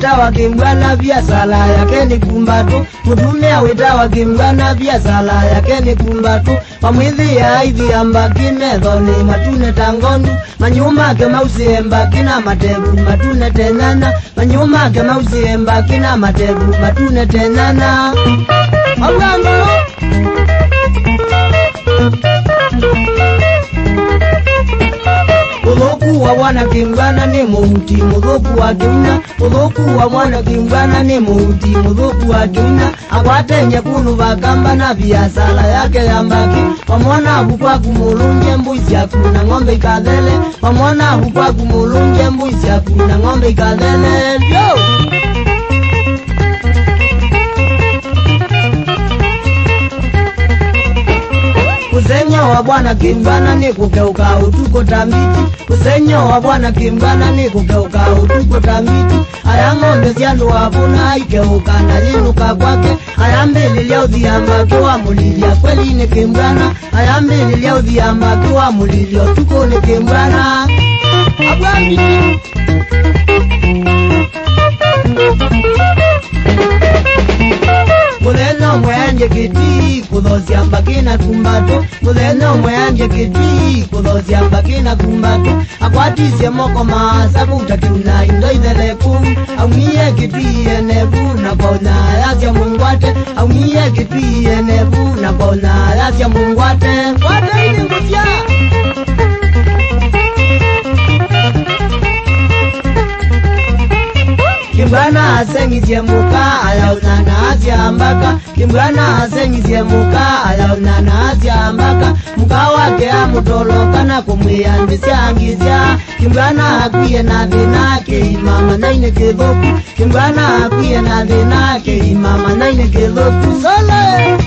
wetawa kimbwana biasala yake ni kumbatu. Mutumia wetawa kimbwana biasala yake ni kumbatu. Pamwithi ya hivi ambaki methoni matune tangondu. Manyuma ke mausi embaki na matebu matune tenana. Manyuma ke mausi embaki na matebu matune tenana. Agamba Mudhoku wa wana kimbwana ni muhuti mudhoku wa kiuna. Mudhoku wa wana kimbwana ni muhuti mudhoku wa kiuna. Akwate nyekunu vakamba na biasala yake yambaki. Wamwana bukwa kumulunje mbuisi akuna ngombe ikadhele. Wamwana bukwa kumulunje mbuisi akuna ngombe ikadhele. Yo! Kusenyo wa bwana kimbwana ni kugeuka utuko tambiti. Kusenyo wa bwana kimbwana ni kugeuka utuko tambiti. Aya ngombe ziandu wabuna ikeuka na yinuka kwake. Aya mbili leo dhiyamba kiwa mulilia kweli ni kimbwana. Aya mbili leo dhiyamba kiwa mulilia utuko ni kimbwana. Abwami Muleno mwanje kiti kudosi ambaki na kumbato. Muleno mwanje kiti kudosi ambaki na kumbato. Akwatise moko masabu utakuna indo ideleku. Aumie kiti enebu na kona yasya mungwate. Aumie kiti enebu na kona yasya mungwate. Wate ini ngutia Kimbwana asengizie muka alaunana asya ambaka. Kimbwana asengizie muka alaunana asya ambaka. Muka wake amutoloka na kumwiyandisya angizya. Kimbwana akwiye na dhina ke imama naine kedhoku. Kimbwana akwiye na dhina ke imama naine kedhoku. Sole!